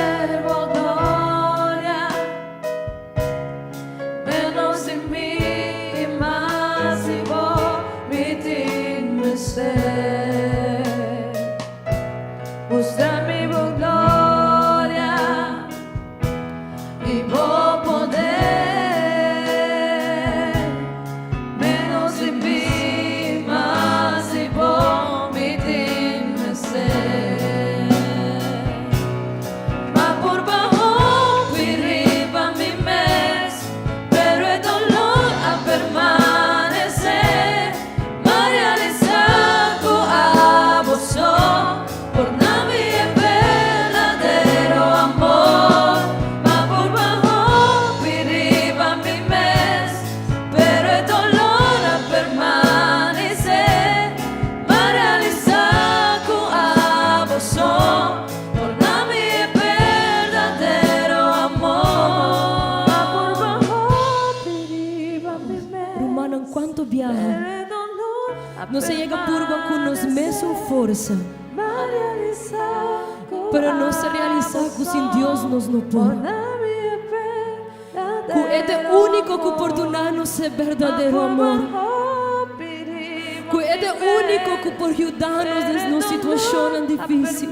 verbo gloria, menos en mí y más y vomiting ser. Mostrar mi gloria y vos poder, menos en mí más y vomiting ser. Ma por bajo arriba mi mes, pero el dolor a permanecer, ma realizado a vos por nami es verdadero amor. Ma por bajo arriba mi mes, pero el dolor a permanecer, ma realizado a vos por nami es verdadero amor. Ma por bajo arriba mi mes, Rumano, enquanto viaja, pero el dolor a não se chega por com nos mesmo força, pero não se realiza com sem Deus nos no pôr. Que é o único que oportunar-nos ser verdadeiro amor. Que é o único que por ajudar-nos em uma situação difícil.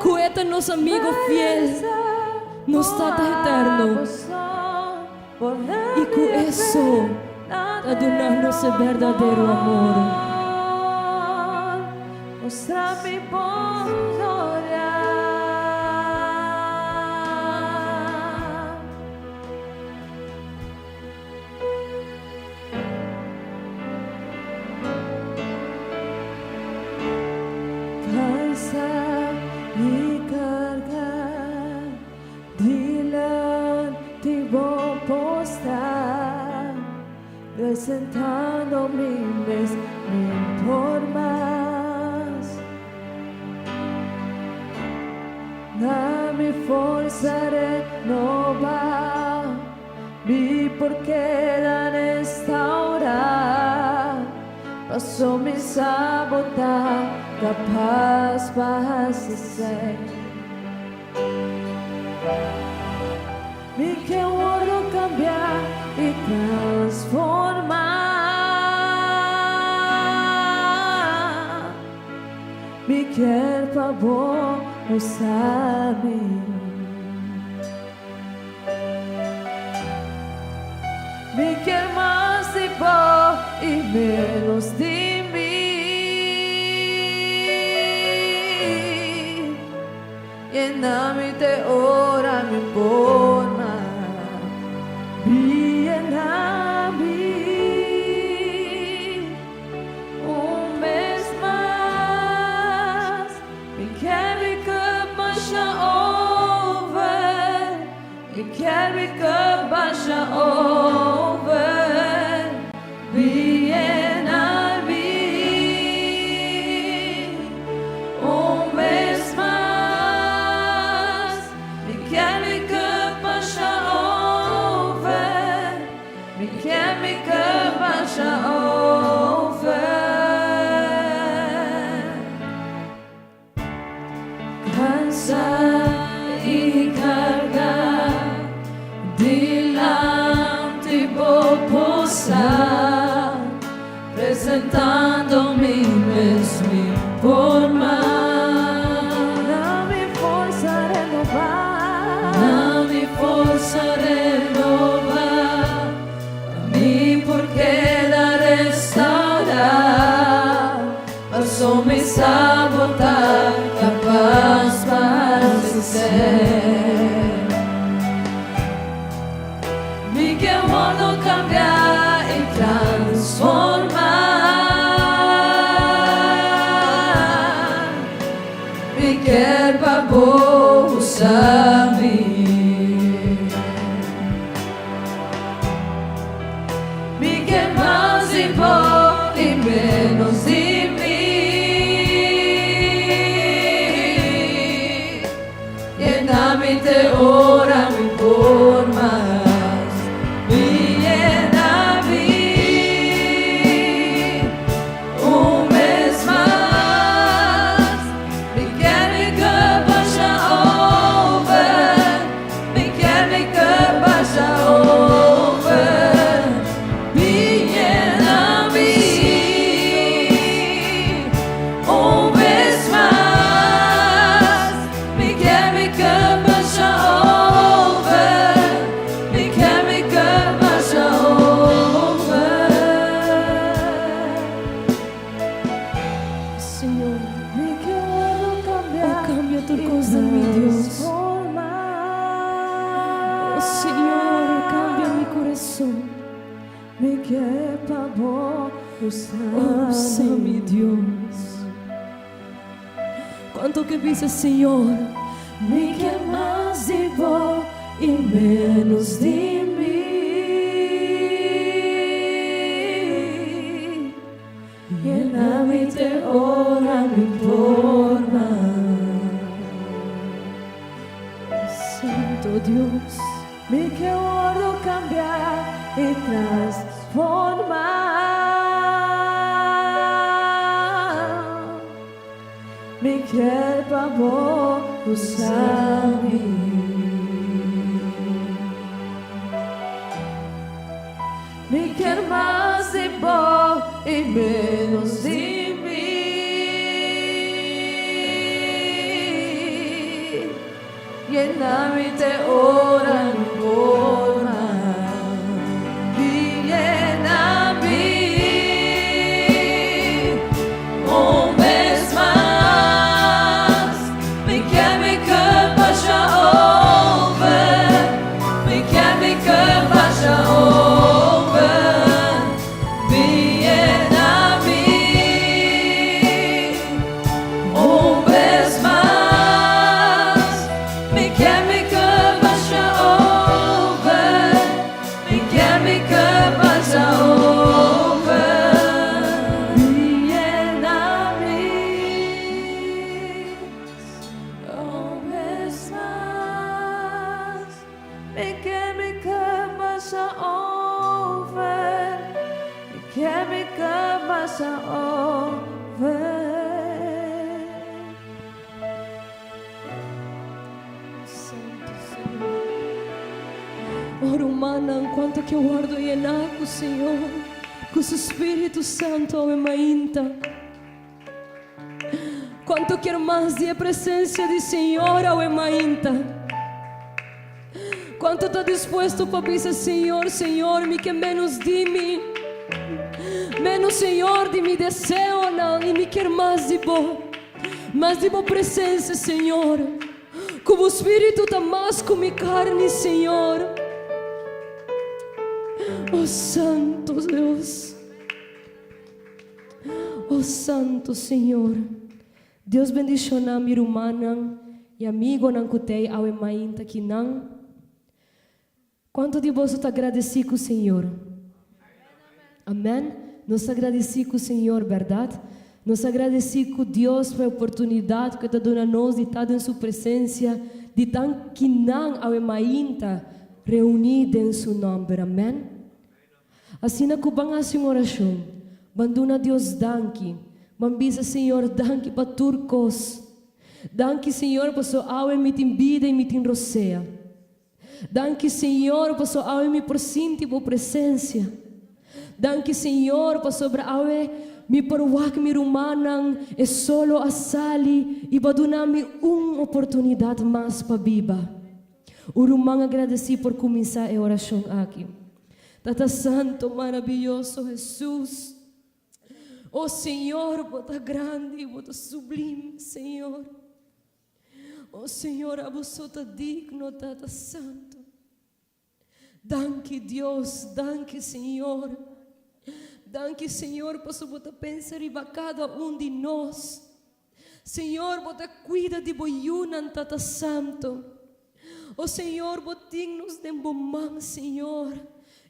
Que é nosso amigo fiel, nos está eterno. E que isso está dando-nos ser verdadeiro amor. Mostrar mi gloria. Cansa y carga, delante vos postar, presentando mi mes por más. Dame forza renovar, mi porqué en esta hora, pasó mi sabotar, capaz vas a ser. Mi que oro cambiar y transformar, mi quer favor usar-me. Me quer mais de vós e menos de mim. Llena-me de hora, me forma. Llena-me mês mais. Me quer me baixa over. Me quer me baixa over. Llena-me mês mais. Me quer me baixa over. Me quer me baixa over. Cansa y carga, delante vos posar, presentando mi mesmo por más. Dame forza renovar, dame forza renovar, a mí porque la restaurar, pasó mi sabotar, capaz vas a ser. Mi que mundo cambiar y transformar, mi quer favor usar-me. Mi quer mais de vós e menos de mim. Llena-me de hora, me por mais. Llena-me mês mais. Me quer me baixa Usa-me, Deus. Quanto que dice, Senhor, Me quer mais de vós e menos de mim. Llena-me de hora, me forma. Santo Deus, Me quero cambiar e transformar. Me quer para vos usar-me. Me quer mais de vós e menos de mim. Llena-me de hora, me forma. E llena-me uma vez mais. Me quer me cama já over. Me quer me cama já over. Me llena-me uma vez mais. Me quer me cama já over. Me quer me cama já over. Me llena-me uma vez mais. Me quer me cama já over. Me quer me cama já over. Santo Senhor. Ora, humana, enquanto que eu guardo llenar com o Senhor, com o Espírito Santo, Ave Mainta. Quanto quer mais de presença do Senhor, Ave Mainta. Quanto está disposto para dizer, Senhor, Senhor, me quer menos de mim. Menos, Senhor, de mi deseo, não, e me quer mais de vós. Mais de vós presença, Senhor. Como o Espírito está mais com minha carne, Senhor. Oh Santo Deus. Oh Santo Senhor. Deus bendicionar minha irmã e amigo não cutei ao emainta que não. Quanto de vós está agradecido com o Senhor? Amém? Nos agradecemos com o Senhor, verdade? Nos agradecemos com Deus pela oportunidade que está dando a nós de estar em sua presença, de estar que não ao emainta reunido em seu nome, amém? Assim que vamos fazer uma oração, banduna Deus danke, bambisa Senhor danke para turcos, danke Senhor para sua alma me tem vida e me tem rosea, danke Senhor para sua alma me porcinti por presença, danke Senhor para sobre alma me perwak mi rumanang é solo a sali e badunami uma oportunidade mais para viva. O rumang agradeci por começar a oração aqui. Tata Santo, maravilhoso Jesus. Oh Senhor, bota grande, bota sublime, Senhor. Oh Senhor, a você está digno, Tata Santo. Danke Deus, danke Senhor. Danke Senhor, por sua bota pensar em cada de nós. Senhor, bota cuida de boiunan, Tata Santo. Oh Senhor, botinhos de bomão, Senhor.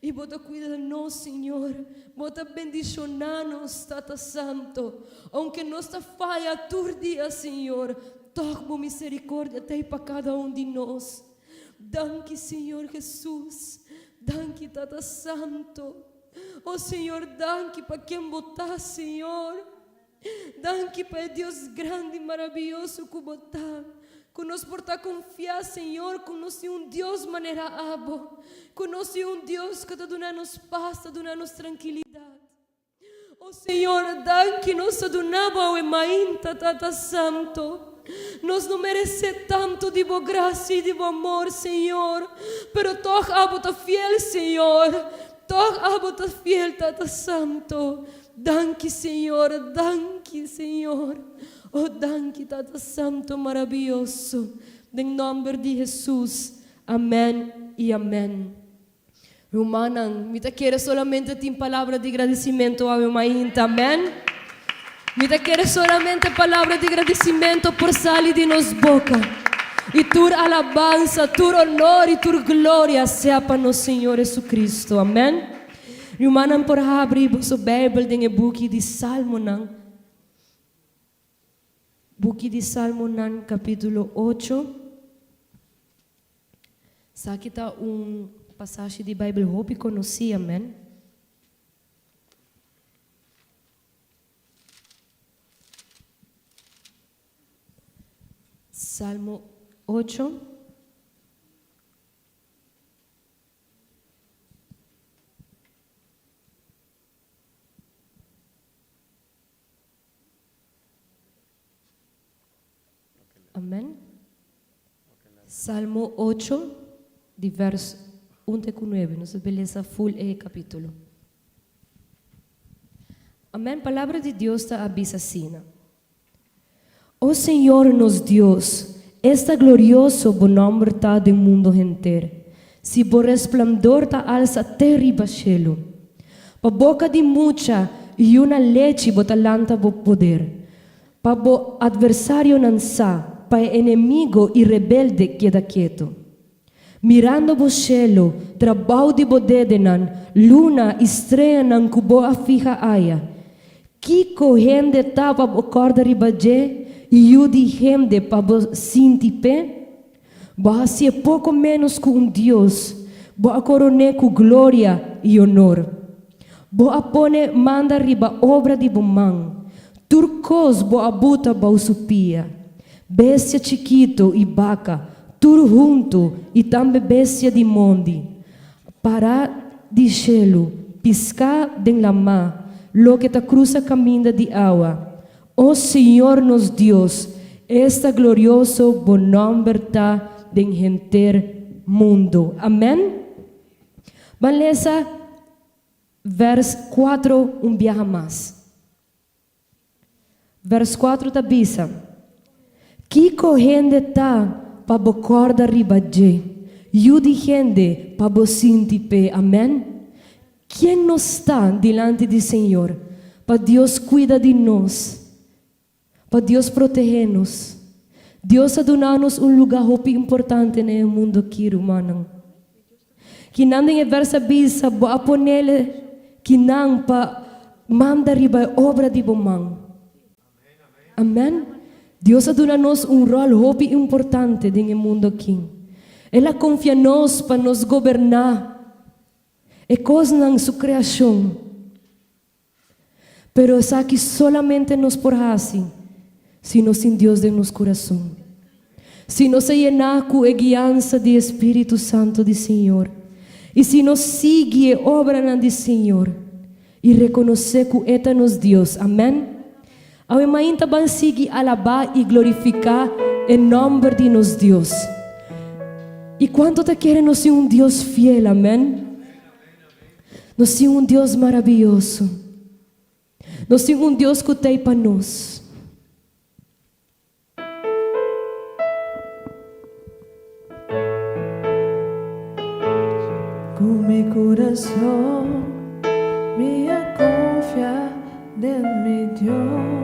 E bota cuida de nós, Senhor. Bota bendicionar-nos, Tata Santo. Aunque nós está falha todo dia, Senhor. Toca misericórdia até para cada de nós. Danke, Senhor Jesus. Danke, Tata Santo. Oh Senhor, danke para quem botar, Senhor. Danke para Deus grande e maravilhoso que botar. Que nós portar confiar, Senhor, que nós é Deus maneira abo. Que nós é Deus que está dando-nos paz, está dando-nos tranquilidade. Oh Senhor, danke nós donava ao emainta, Tata Santo. Nós não merecemos tanto de boa graça e de bom amor, Senhor. Pero toca abo tá fiel, Senhor. Toca abo tá fiel, Tata Santo. Danke, Senhor, danke, Senhor. Oh, danke, Tata Santo maravilhoso. Em nome de Jesus. Amém e amém. Humanan, mita quiere solamente tin palabra de agradecimiento a mi mainta, amén. Mita quiere solamente palabra de agradecimiento por salir de nos boca. Y tu alabanza, tu honor y tu gloria sea para nuestro Señor Jesucristo, amén. Humanan por abrir su Bíblia en el book de Salmo nan. Book de Salmo nan capítulo 8. Sa kita passagem de Bíblia hope conhecia, amém? Salmo 8. Amém? Salmo 8, de verso 1 com 9. Nossa beleza full é capítulo. Amém? Palavra de Deus está avisa assim. Oh Senhor nos Deus, esta glorioso bom nome está do mundo inteiro. Se por resplandor ta alça terra e cielo. Pa boca de mucha e uma leite botalanta bo poder. Pa bo adversário nansa, pa inimigo e rebelde queda quieto. Mirando bo cielo, trabalho de bodedenan, luna, estrela nan kubo a fija aya. Que corrende tapa bo corda ribaje, e o de gente pa bo sintipe. Bo assim pouco menos com Deus, bo a corone com glória e honor. Bo a pone manda riba obra de bo man. Turcos bo a buta bo supia. Bestia chiquito e vaca, tudo junto e também bestia de monde. Para de gelo, piscar de la mar, lo que ta cruza caminho de água. Oh Senhor nos Deus, esta glorioso bom nome está de gente mundo. Amém? Beleza? Vers 4, viaja mais. Vers 4 da bisa. Que corrente está para bo corda ribaje, e o de gente para bo sintipe. Amém? Quem não está diante do Senhor? Para Deus cuida de nós. Para Deus proteger-nos. Deus ha dado-nos lugar importante no mundo aqui, humano. Que não tem versa bisa, bo a ponele, que não pa manda riba obra de bomang. Amém? Deus ha dado-nos rol importante no mundo aqui. Ela confia em nós para nos governar. É coisa na sua criação. Pero es aquí solamente nos por assim, sino sin Deus de nosso coração. Se nos se llenar com a guiança do Espírito Santo do Senhor, e se nos sigue a obra do Senhor, e reconhecer que é nos Deus. Amém? A mãe também sigue alabar e glorificar em nome de nos Deus. E quanto te quer nos ser Deus fiel, amém? Nos ser Deus maravilhoso. Nos ser Deus que tem para nós. Con mi corazón, mía confía en mi Dios.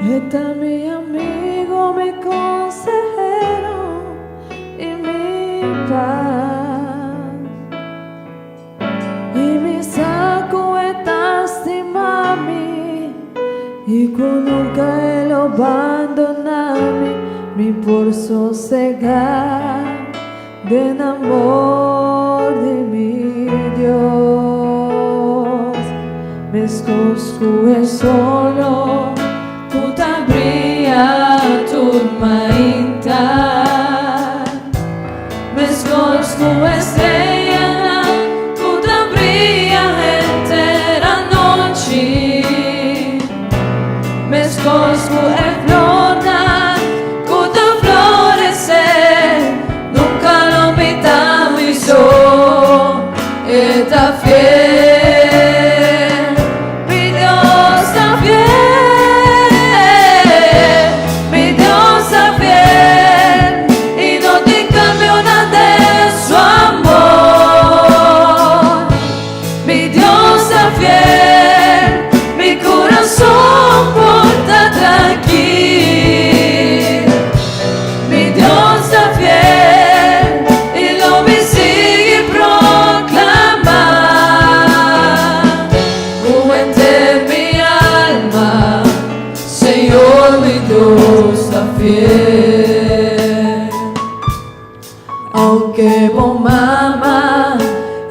Está mi amigo, mi consejero y mi paz. Y mi saco estás de mami, y con nunca él abandonarme, mi por sosegar. Del amor de mi Dios, me escondo solo, tu brilla tu mainta, me escondo estrella, tu brilla entera noche, me escondo flora, tu florecer. Está fiel, mi Dios está fiel. que vou mamá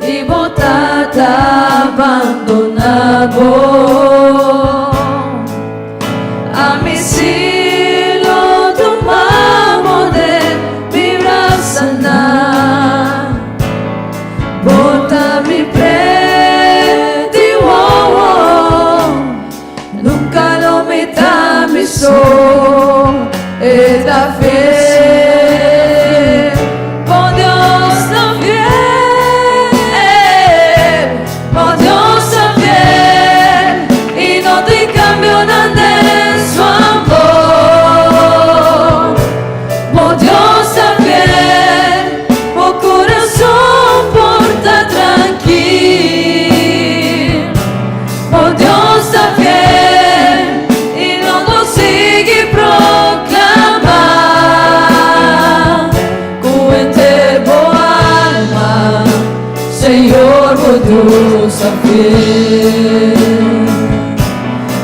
y botada abandonado. A mi silo tomamos de vibra sana. Bota mi preti wow, nunca lo meta mi sol. Esta fe, por Dios también, por Dios también, y no te cambio nada en su amor. Por Dios también, por corazón porta tranquilo. Por Dios también, y no lo sigue proclamar. Con entero alma, Señor, por Dios también.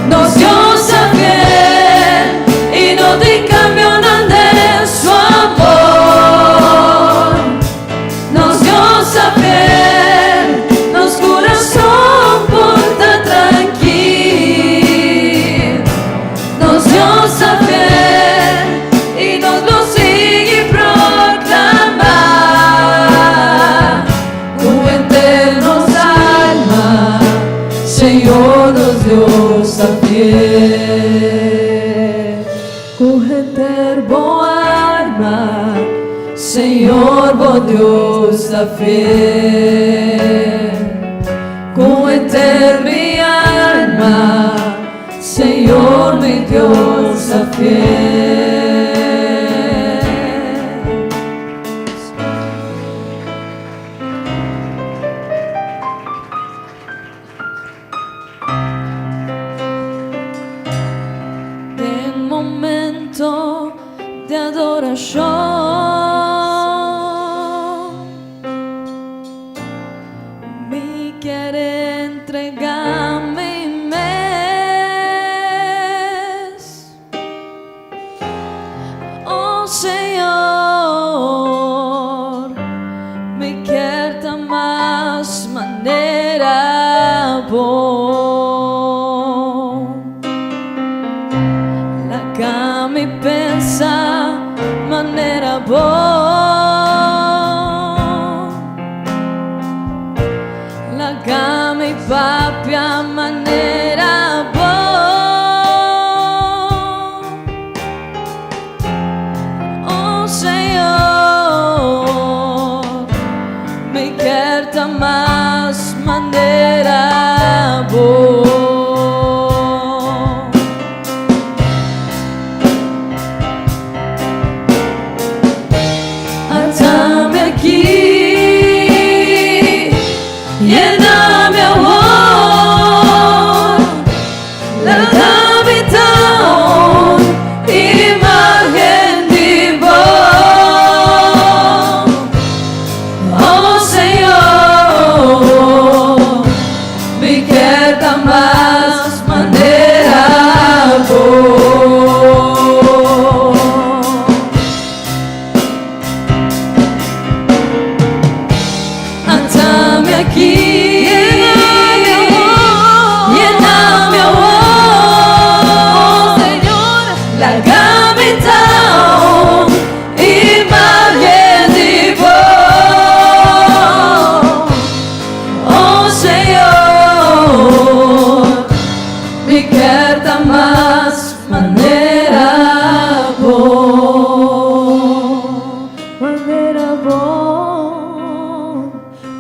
Nos Dios también, y no te cambio nada en su amor. Nos Dios también, nos corazón porta tranquilo. Nos Dios también, y nos lo sigue proclamar. Con eternos alma, Señor, nos Dios también. Con eterno alma, Señor, por Dios también. Con eterno mi alma, Señor, mi Dios también. En momento de adoración, mi quiere entregarme mes. Oh Señor, me quiere más manera bom. La que me pensa manera bom. La que me papia manera bom. Oh Señor, me quiere más manera bom. Atame aquí, lléname amor, la habitación, imagen de vos. Oh Señor, me queda más manera vos. Atame aquí, lléname amor, Señor, la habitación, imagen de vos. Oh Señor, me queda más manera vos, manera vos.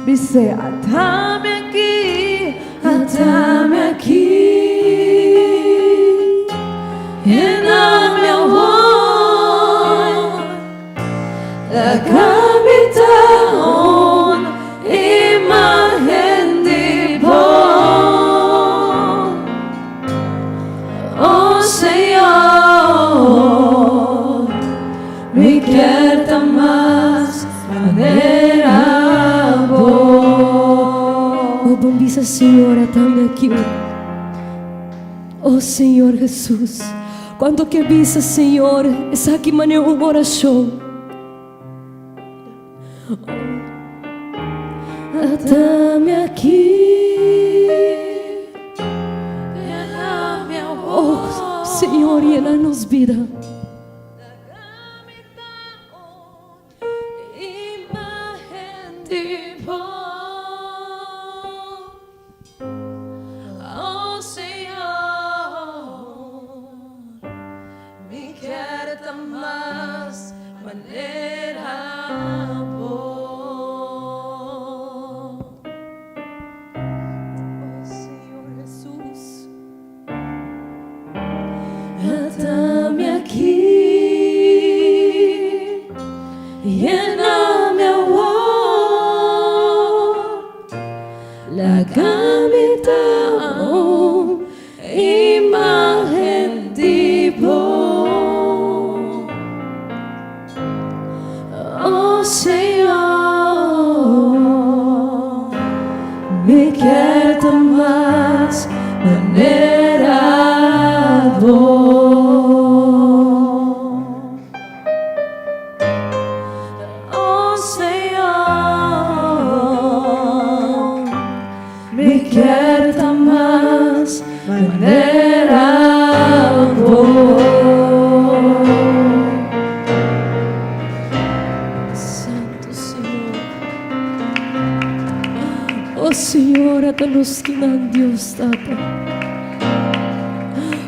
Dice, atame aquí, lléname amor, la habitación, imagen de vos. Oh Señor, me queda más manera vos. Oh, bendice Senhor, atame aqui. Oh Senhor Jesus, quando que visa Senhor, essa aqui mané uma oração. Atame aquí. Lléname ahora. Oh, Señor, llénanos vida. Imagen tipo. Oh Señor, mi carta más manera vos. Oh Señor Jesús, Atame aquí. Lléname ahora. La habitación, imagen tipo. Oh Señor, me queda más manera vos. Oh Señor, me queda más manera vos. Santo Señor. Oh Señor, atanos kinan Dios Tata.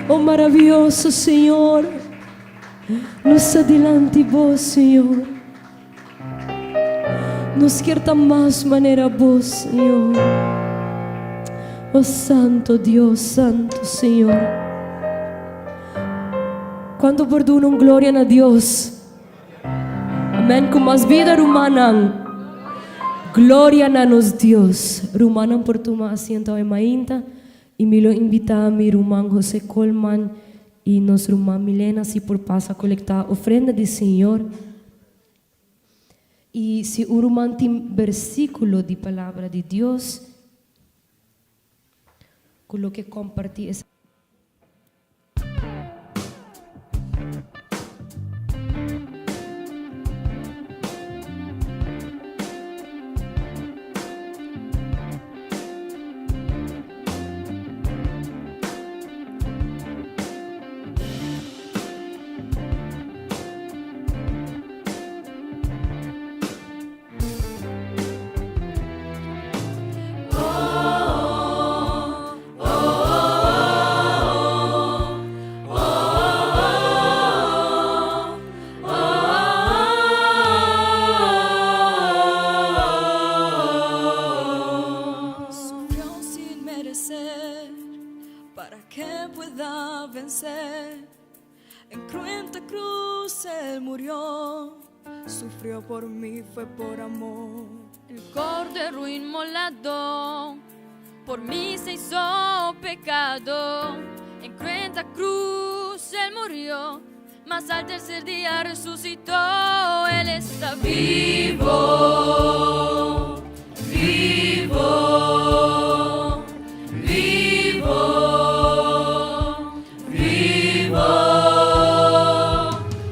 Oh maravilloso Señor, nos adelante vos, Señor. Nos quiera más manera vos, Señor. Oh santo Dios, santo Señor. Quando perdonam glória a Deus. Amém. Com mais vida rumanang. Glória a nos Deus. Rumanang por tomar asiento em mainta. E me lo invita a mi rumán José Colman e nos rumán Milena si por pasa colectar ofrenda de Senhor. E se o rumán tem versículo de palavra de Deus, coloque compartir essa. para que pueda vencer. En cruenta cruz Él murió, sufrió por mí, fue por amor. El cordero inmolado por mí se hizo pecado. En cruenta cruz Él murió, mas al tercer día resucitó. Él está vivo, vivo, vivo, vivo.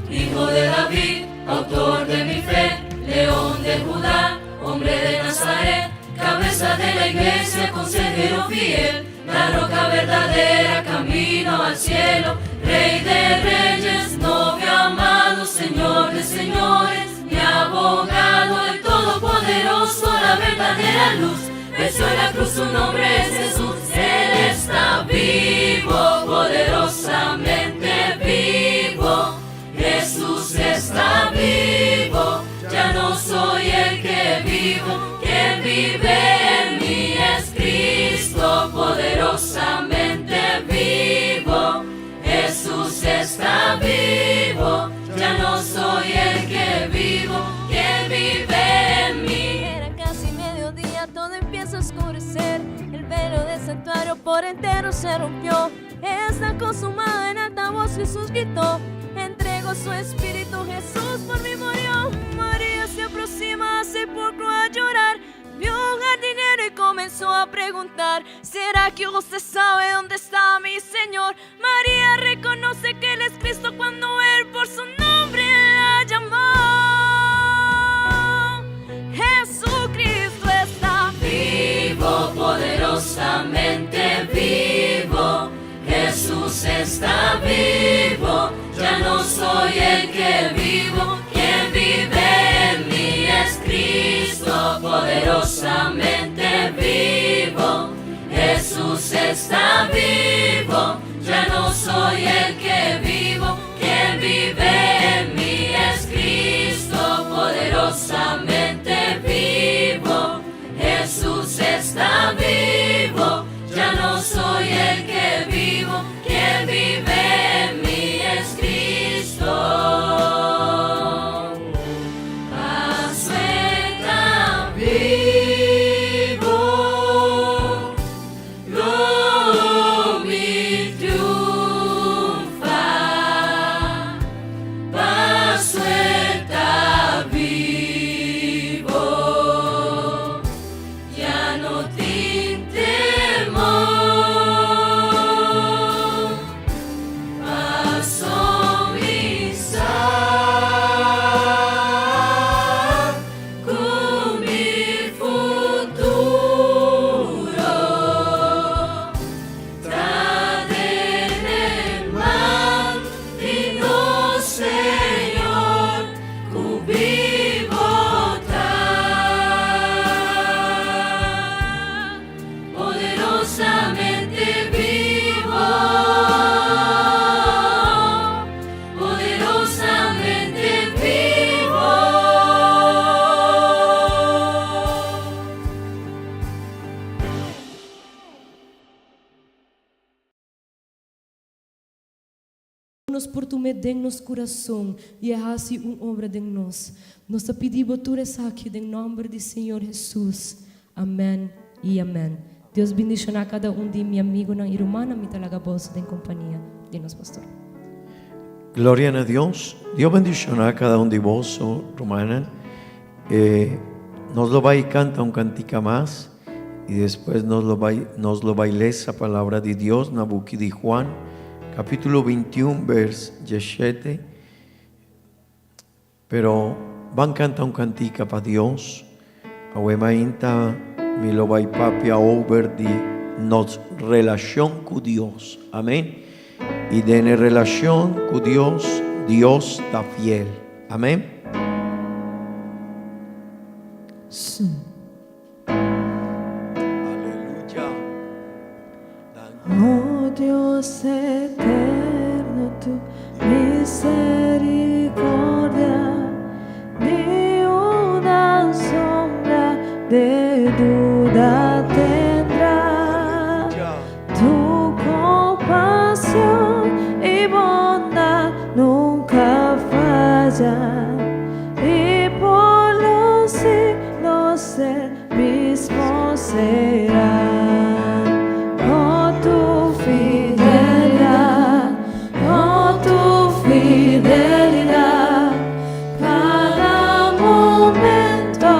Hijo de David, autor de mi fe, león de Judá, hombre de Nazaret, cabeza de la iglesia, consejero fiel, la roca verdadera, camino al cielo, Rey de reyes, novio amado, Señor de señores, mi abogado, el todopoderoso, la verdadera luz, venció en la cruz, su nombre es Jesús. Él está vivo, poderosamente vivo, Jesús está vivo, ya no soy el que vivo, quien vive en mí es Cristo, poderosamente vivo, Jesús está vivo, ya no soy el que vivo, quien vive en mí. Era casi mediodía, todo empieza a oscurecer, el velo del santuario por entero se rompió, está consumado, en alta voz Jesús gritó, entregó su espíritu, Jesús por mí murió. María se aproxima al sepulcro a llorar, vio un jardinero y comenzó a preguntar, ¿será que usted sabe dónde está mi Señor? María reconoce que Él es Cristo cuando Él por su nombre la llamó. que vivo, quien vive en mí es Cristo, poderosamente vivo. Jesús está vivo, ya no soy el que vivo, quien vive en mí es Cristo, poderosamente vivo. Jesús está vivo, ya no soy el que vivo, quien vive en mí es Cristo. Paso está vivo, no mi triunfa. Paso está vivo, ya no tin temor. Paso misa con mi futuro. Tradene man digno Señor, cubivo poderosamente vivo, poderosamente vivo. Por tu medennos coração e errasse obra de nós. Nós te pedimos tu aqui em nome do Senhor Jesus. Amém e amém. Deus bendiga a cada de mi amigo e irmã, mi talaga bolsa de companhia de nosso pastor. Gloria a Dios. Dios bendicionará a cada uno de vos, romana. Nos lo va y canta un cantica más. Y después nos lo va y lee esa palabra de Dios. Nabuki de Juan, capítulo 21, vers 17. Pero van a cantar un cantica para Dios. Awema inta mi lo va y papi a over de nos relación con Dios. Amén. Y de en relación con Dios, Dios está fiel. Amén. Sim. Aleluya. Oh Dios eterno, tu misericordia ni una sombra de duda tendrá. Tu compasión y bondad nunca falla, y por los siglos el mismo será. Oh tu fidelidad, oh tu fidelidad, cada momento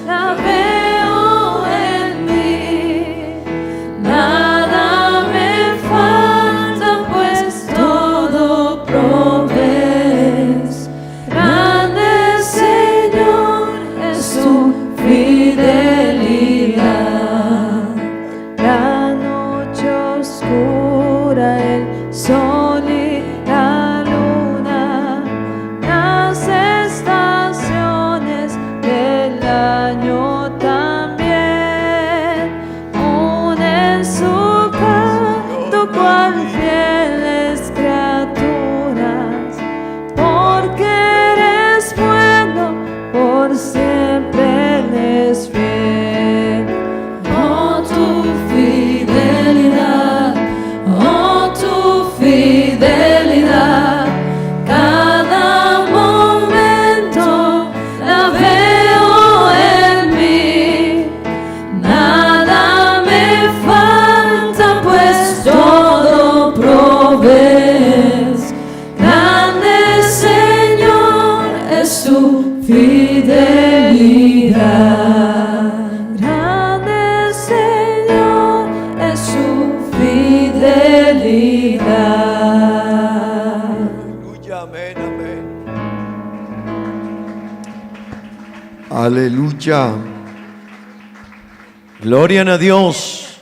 la veo en mí. Nada me falta, pues todo provees. Grande Señor es tu fidelidad. La noche oscura, el sol y la luna, las estaciones del año también unen su canto cual fieles criaturas, porque eres bueno, por siempre eres fiel. Oh tu fidelidad, oh tu fidelidad, cada momento la veo en mí. Nada me falta, pues todo provees. Grande Señor es tu fidelidad. Grande Señor es su fidelidad. Aleluya, amén, amén. Aleluya. Gloria a Dios.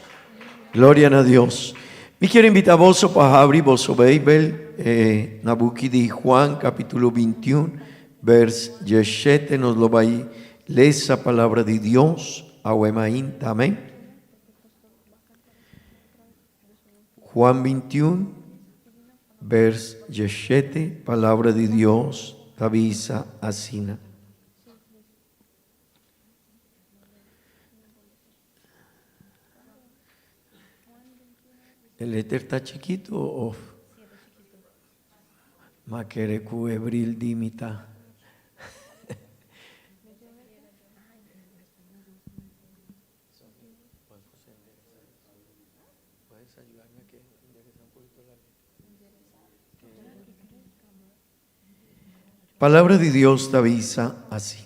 Gloria a Dios. Mi quiero invitar vos para abrir vos Bible, na book de Juan, capítulo 21, vers 17, nos lo va a leer esa palabra de Dios, amén. Juan 21, vers 17, palabra de Dios, avisa así. ¿El éter está chiquito o ma quiere cubril dimita? Palabra de Dios te avisa así.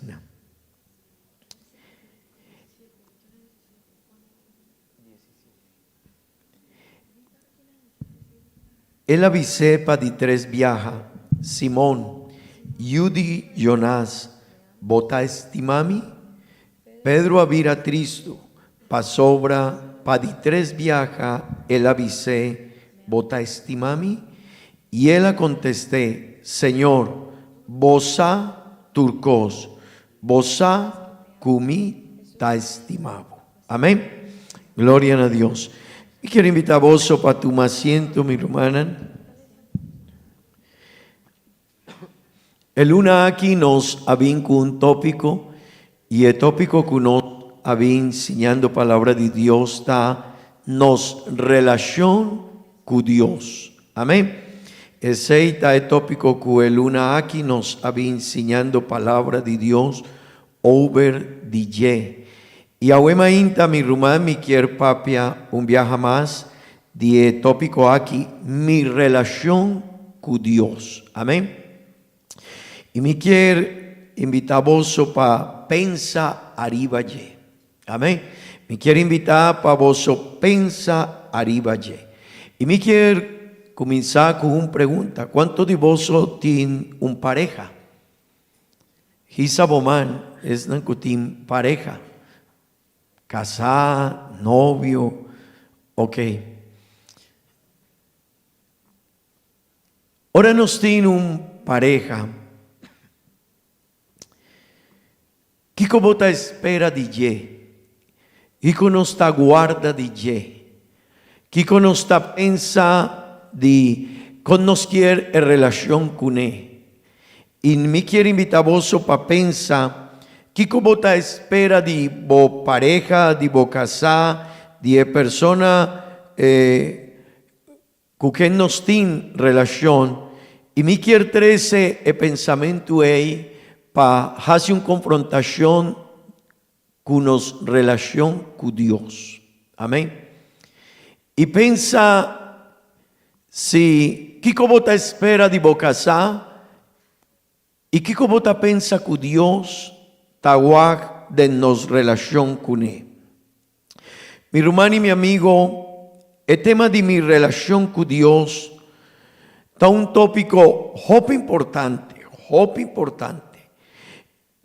El avisé pa di tres viaja, Simón, Yudi, Jonás, bota estimami, Pedro avira tristo, pa sobra, pa di tres viaja, el avisé, bota estimami, y él contesté, Señor, vosá turcos, vosá cumi ta estimabo. Amén. Gloria a Dios. Y quiero invitar a vos para tu asiento, mi hermana. El luna aquí nos había un tópico, y el tópico que nos había enseñando palabra de Dios está nos relación con Dios. Amén. Ese está el tópico que el luna aquí nos había enseñando palabra de Dios over DJ. Y ahora inta mi rumán mi quier papia un viaje más de tópico aquí mi relación con Dios. Amén. Y me quiero invitar vos para pensar arriba allí. Amén. Me quiero invitar para vos pensar arriba allí. Y me quiero comenzar con una pregunta. ¿Cuántos de vos tienen una pareja? Hisaboman es no tiene pareja. Casar, novio, ok. Ahora nos tiene una pareja. ¿Qué como te espera de ye? ¿Qué como está guarda de ye? ¿Qué como está pensa de con nos quiere en relación con él? Y me quiere invitar vos para pensar ¿qué como te espera de bo pareja, de bo casar, de persona con quien nos tiene relación? Y me quiere traer el pensamiento ahí para hacer una confrontación con nos relación con Dios. Amén. Y pensa si ¿qué como te espera de bo casar? Y ¿qué como te pensa con Dios? De nos relación con él. Mi hermano y mi amigo, el tema de mi relación con Dios está un tópico muy importante,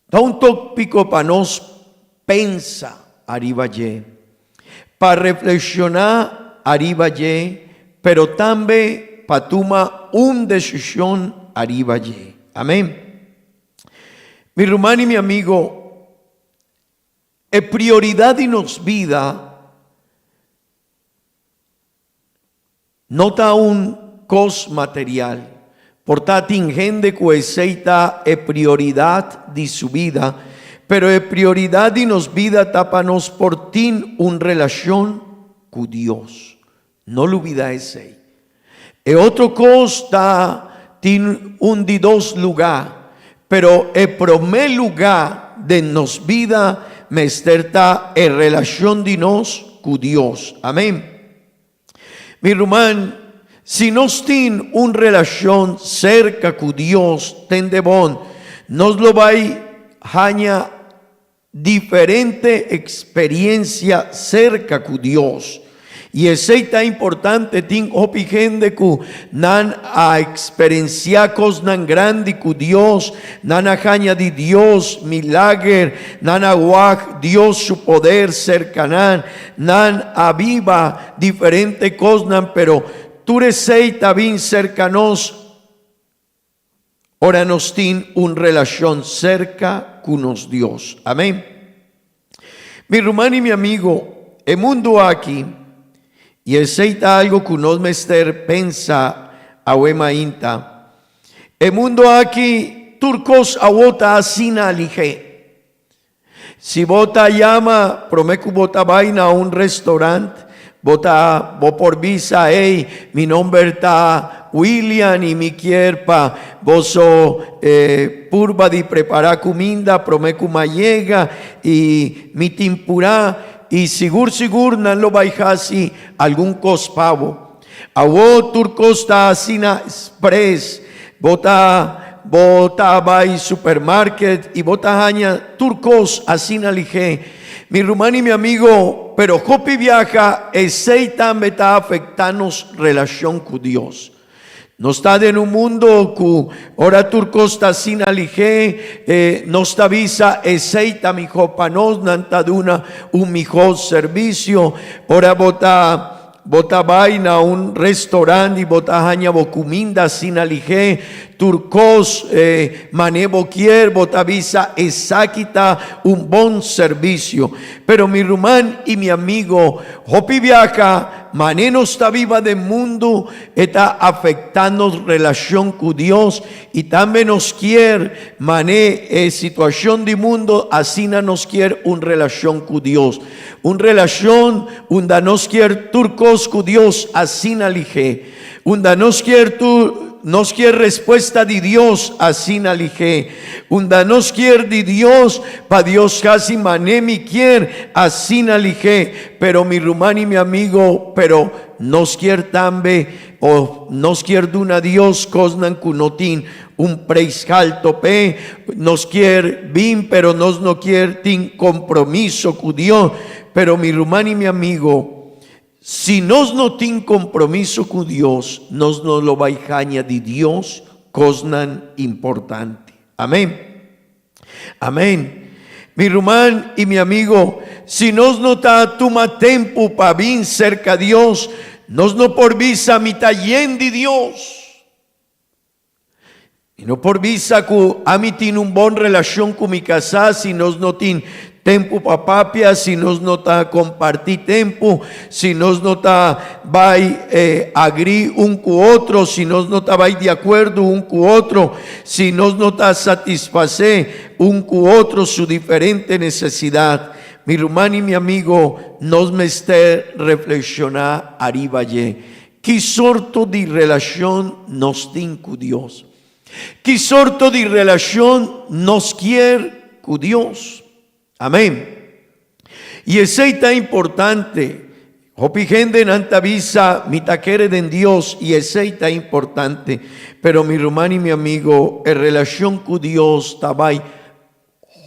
está un tópico para nos pensar arriba allí, para reflexionar arriba allí, pero también para tomar una decisión arriba allí. Amén. Mi hermano y mi amigo, es prioridad de nos vida, no está un cos material, por tanto, gente que aceita es prioridad de su vida, pero es prioridad de nos vida está para nos por tin una relación con Dios. No lo olvides ese. E otro cosa tiene un de dos lugares. Pero el primer lugar de nos vida me está en relación de nos con Dios. Amén. Mi hermano, si nos tiene una relación cerca con Dios, ten bon, nos lo va a diferente experiencia cerca con Dios. Y aceita importante tin hopi gente ku nan a experiencia cosnan grande ku Dios, nan a caña de Dios, milagre, nan a guaj Dios su poder cercanan, nan a viva diferente cosnan, pero tu receita bien cercanos, ora nos tin un relación cerca con nos Dios. Amén. Mi hermano y mi amigo, el mundo aquí, y aceita algo que nos mester pensa a wema inta. El mundo aquí, turcos a vota asina lige. Si vota llama, prometo vota vaina a un restaurante, vota vo por visa, hey, mi nombre está William y mi quierpa, voso purba de preparar comida, prometo llega y mi timpurá. Y sigur nan lo baijasi algún cospavo. A vos turcos ta asina express. Bota vai supermarket y bota haña turcos asina lige. Mi rumano y mi amigo, pero Jopi viaja, ese me está afectando relación con Dios. No está en un mundo que ora turcos está sin alige, no está visa aceita mi jopanos, nanta duna un mejor servicio, ora bota vaina un restaurante y bota haña bocuminda sin alige, turcos manevo quier, bota visa exacita un buen servicio. Pero mi rumán y mi amigo, Hopi viaja, mané no está viva del mundo, está afectando relación con Dios y también nos quiere, mané situación de mundo, así nos quiere una relación con Dios. Una relación donde nos quiere turcos con Dios, así nalige. Donde nos quiere respuesta de Dios, así nalige. Donde nos quiere de Dios, para Dios casi mané mi quiere, así nalige. Pero mi rumano y mi amigo, pero nos quiere también, o nos quiere de una Dios, cosnan cunotín, un preiscal tope, nos quiere bien, pero nos no quiere tin compromiso con Dios. Pero mi rumano y mi amigo, si nos no tiene compromiso con Dios, nos no lo va a añadir de Dios, cosnan importante. Amén. Amén. Mi hermano y mi amigo, si nos no está toma tiempo para bien cerca de Dios, nos no por visa mitad de Dios. Y no por visa que a mí tiene un buen relación con mi casa, si nos no tiene tiempo para papia, si nos nota compartir tiempo, si nos nota vai agri un cu otro, si nos nota vai de acuerdo un cu otro, si nos nota satisfacer un cu otro su diferente necesidad. Mi hermano y mi amigo, nos me esté reflexionar arriba ye. ¿Qué sorto de relación nos tiene con Dios? ¿Qué sorto de relación nos quiere con Dios? Amén. Y ese está importante. Hopi gente nanta visa mitaquere de Dios y ese está importante. Pero mi hermano y mi amigo, en relación con Dios tabay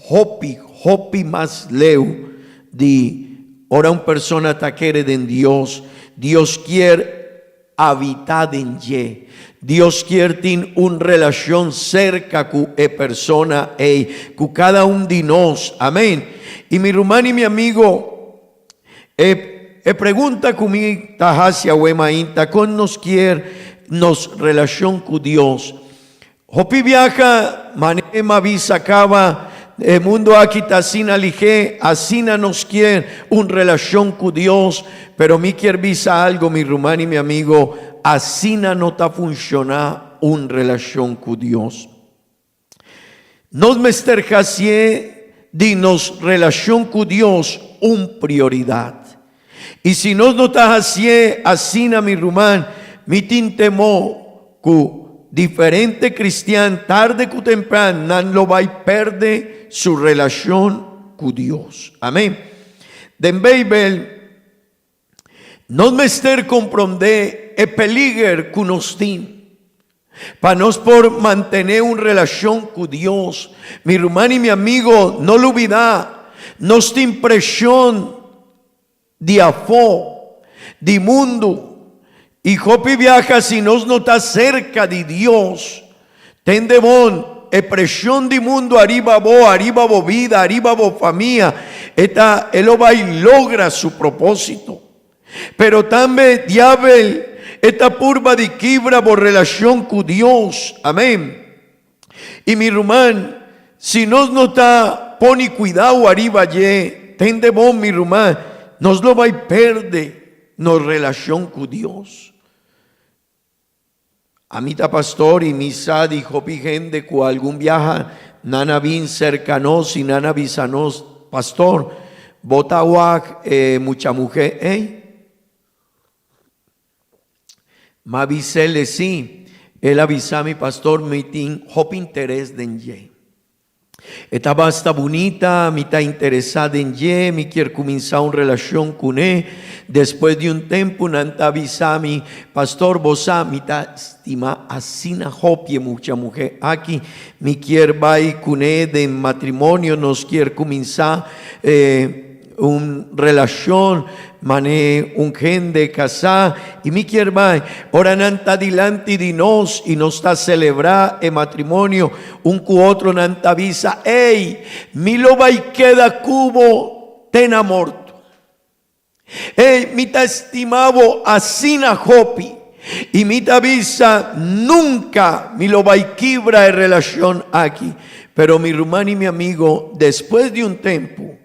hopi más leu de ora un persona taquere de Dios. Dios quiere habitar en ye. Dios quiere tener una relación cerca con la persona con cada uno de nosotros. Amén. Y mi hermano y mi amigo, pregunta conmigo, tajasia wema inta, con nos quiere nos relación con Dios. Hopi viaja, manema visa acaba, el mundo aquí está sin alige, así nos quiere una relación con Dios, pero mi quiere visa algo, mi hermano y mi amigo, así no está funcionando una relación con Dios. Nos mesterjasie de nos relación con Dios una prioridad. Y si nos no está así mi hermano, mi tintemo que diferente cristiano tarde que temprano no lo va a perder su relación con Dios. Amén. Den Bible nos mester comprender el peligro que nos tiene para nos por mantener una relación con Dios. Mi hermano y mi amigo, no lo olvida, nos da impresión de afo, di mundo. Y Jopi viaja si nos no está cerca de Dios. Tende bon, e presión di mundo arriba bo vida, arriba bo familia. Esta, él va y logra su propósito. Pero también diablo, esta purba de quibra por relación con Dios. Amén. Y mi rumán, si nos no está poni cuidado arriba ye, tende bon mi rumán, nos lo va y perde nos relación con Dios. A mí ta pastor y misa dijo gente que algún viaja, nana bin cercanos y nana visanos, pastor, botahuac, mucha mujer, ma avisele sí, él avisa a mi pastor, me tin hop interés de ye. Esta basta bonita, me está interesada en ye, me quiere comenzar una relación con él. Después de un tiempo, nanta avisa a mi pastor, bosa, me está estima así na hopie mucha mujer. Aquí, me quiere vai con él de matrimonio, nos quiere comenzar una relación, mané un gente casar y mi quiere vai. Ora nanta dilante de nos y nos está celebrar el matrimonio. Un cu otro nanta avisa, ey, mi lo va y queda cubo ten amorto. Ey, mi ta estimado así na hopi. Y mi ta avisa, nunca mi lo va y quibra en relación aquí. Pero mi rumán y mi amigo, después de un tiempo,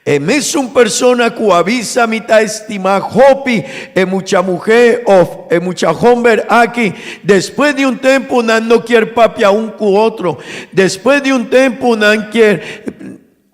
es una persona que avisa mi ta estima hopi, mucha mujer o mucha hombre aquí. Después de un tiempo, no quiere papi a un cu otro. Después de un tiempo, no quiere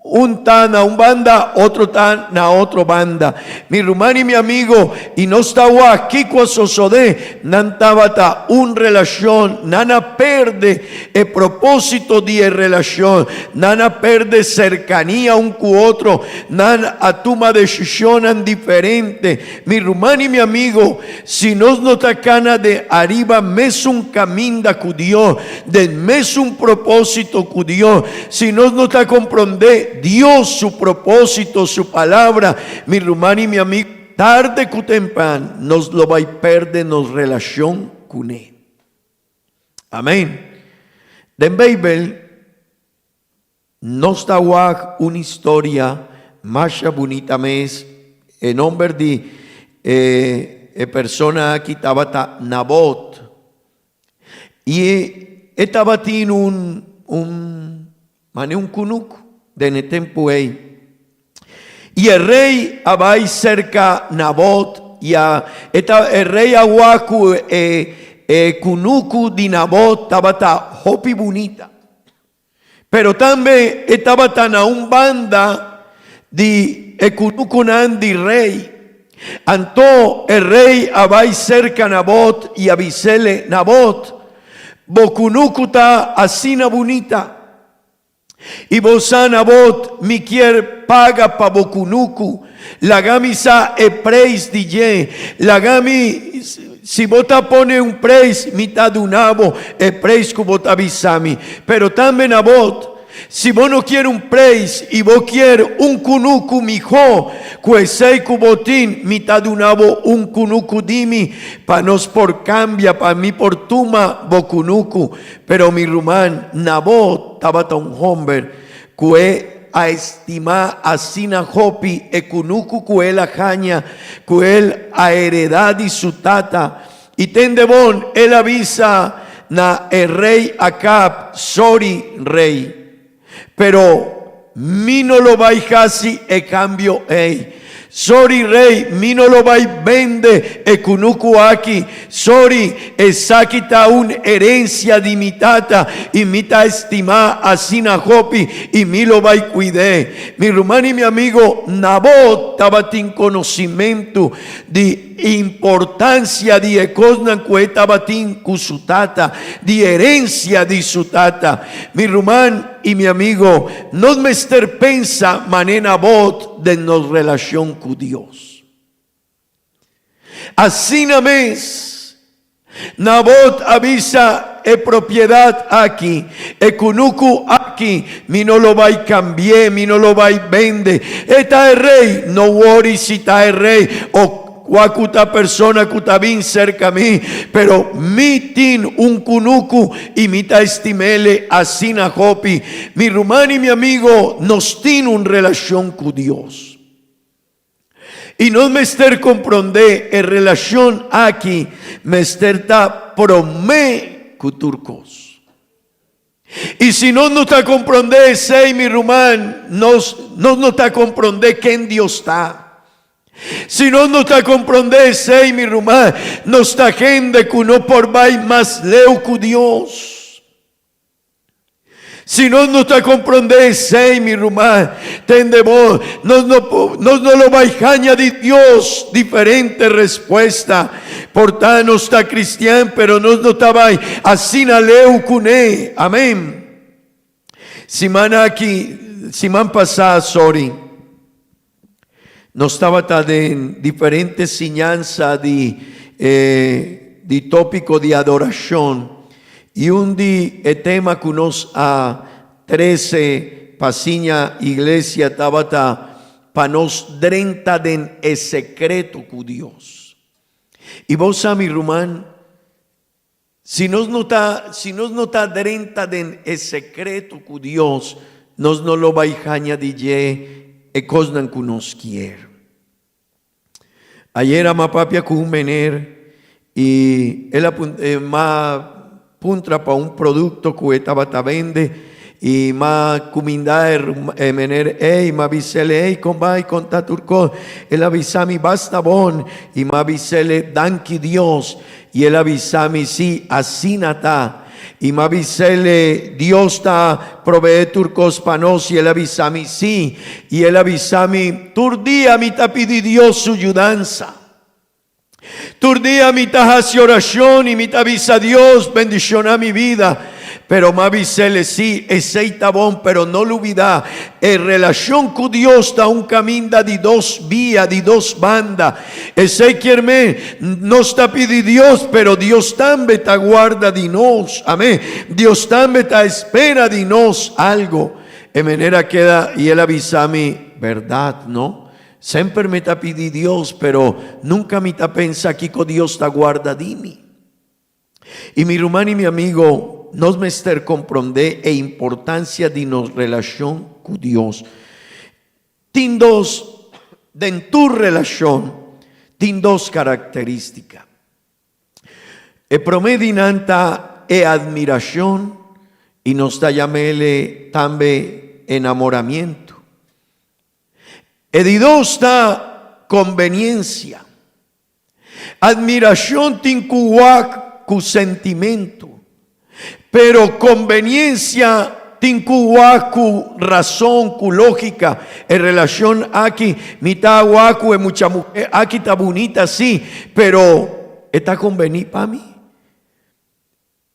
un tan a un banda, otro tan a otro banda. Mi rumán y mi amigo, y no estaba aquí con sosode, nantabata un relación, nana perde el propósito de relación, nana perde cercanía un cu otro, nana atuma decisión diferente. Mi rumán y mi amigo, si nos nota cana de arriba, mes un camino con Dios, de mes un propósito con Dios, si nos nota comprender Dios, su propósito, su palabra, mi rumán y mi amigo, tarde que temprano nos lo va a perder nos relación con él. Amén. De Bible nos está una historia más bonita mes en nombre de persona que estaba Nabot y estaba en un cunuco de tiempo ahí. Y el rey abai cerca Nabot y el rey aguacu kunuku di Nabot estaba ta hopi bonita. Pero también estaba tan a un banda de kunukunan di rey. Anto el rey abai cerca Nabot y avisele Nabot, bokunuku ta asina bonita. Y bosan Nabot mi quier paga pa bokunuku. La gamisa e preis DJ. La gami si bota pone un preis mitad de un abo e preis que bota avisami. Pero también Nabot, si vos no quieres un preis y vos quieres un kunuku mijo, que sei kubotín mitad de un abo un kunuku dimi pa nos por cambia pa mi por tuma bokunuku. Pero mi rumán Nabot tabata un hombre que a estimar así na hopi e kunuku que él ajaña que él a heredad y su tata y tende bon él avisa na el rey Acab, sorry rey. Pero mi no lo vai casi e cambio ei. Sorry rey, mi no lo vai vende e kunuku aquí. Sorry, esakita un herencia di mi tata y mi ta estima asina hopi y mi lo vai cuidé. Mi rumán y mi amigo Nabot estaba sin conocimiento de importancia de cosna que estaba sin con su tata, de herencia de su tata. Mi rumán y mi amigo, no me pensa mané Nabot de nos relación con Dios. Así na mes, Nabot avisa propiedad aquí, kunuku aquí, mi no lo va a cambiar, mi no lo va a vender. Está el rey, no worry si está el rey o cuacuta persona cutabín cerca a mí, pero mitin un cunucu y mita estimele asina jopi. Mi rumán y mi amigo nos tiene una relación con Dios. Y no me ester comprende en relación aquí, me ester ta promé cuturcos. Y si no te comprende, sei mi rumán, no te comprende quién Dios está. Si no te comprende, sei mi rumán, no está gente que no por vai más leu que Dios. Si no te comprende, sei mi rumán, tendemos, no lo vaijaña de Dios, diferente respuesta. Por tanto, no está cristiano, pero no está vai, así na leu cuné, amén. Semana aquí, semana pasada, sorry, no estaba de diferentes enseñanzas de tópico de adoración. Y un día el tema que nos a 13 pasiña iglesia estaba para nos drenta den el secreto con Dios. Y vos a mi rumán, si nos nota drenta den el secreto con Dios, nos no lo va a jaña de e cosnan que nos quiere. Ayer a ma papia con un mener y él puntra para un producto que estaba vende y ma comunidad mener ma visele con vai con taturco el avisami basta bon y ma visele danki Dios y el avisami sí así nata y ma visele Dios ta provee turcos panos y el avisami sí y el avisami turdía mi tapidi Dios su ayudanza. Turdía mitad hace oración y mitad avisa a Dios, bendición a mi vida. Pero más avisele sí, ese tabón, pero no lo olvida. En relación con Dios está un camino de dos vías, de dos bandas. Ese quiere no está pidiendo Dios, pero Dios también te guarda de nos. Amén. Dios también te espera de nos algo. En manera queda, y él avisa a mí, verdad, ¿no? Siempre me ta pidi Dios, pero nunca me ta pensa que con Dios ta guarda di mí. Y mi hermano y mi amigo, nos me ester comprende e importancia de nos relación con Dios. Tin dos, de tu relación, tin dos características. E promedinanta e admiración y nos ta llamele también enamoramiento. Edidos está conveniencia, admiración tincuac cu sentimiento, pero conveniencia tincuac cu razón, cu lógica, en relación aquí, mitad guacu, mucha mujer, aquí está bonita, sí, pero está convenido para mí,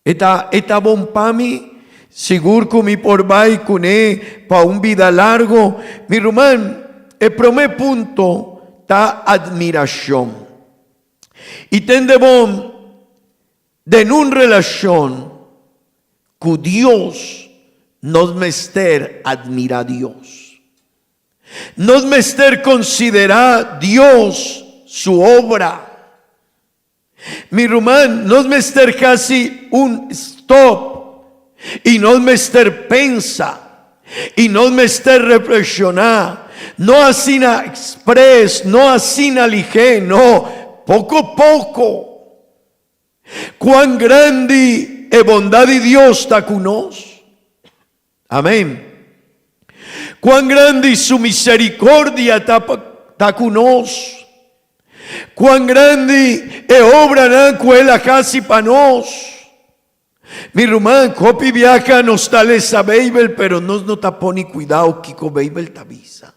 está bon para mí, seguro que mi por vai cuné para un vida largo, mi rumán. El primer punto está admiración. Y tendemos de una relación con Dios, nos mester admira a Dios. Nos mester considera Dios su obra. Mi rumán, nos mester casi un stop y nos mester pensa y nos mester reflexionar. No así na express, no así na ligé, no, poco a poco. Cuán grande es bondad de Dios está con nos. Amén. Cuán grande es su misericordia está con nos. Cuán grande es obra na casi para nos. Mi rumán, copi viaja nos tales a Babel, pero nos no taponi cuidado que con Babel t'avisa.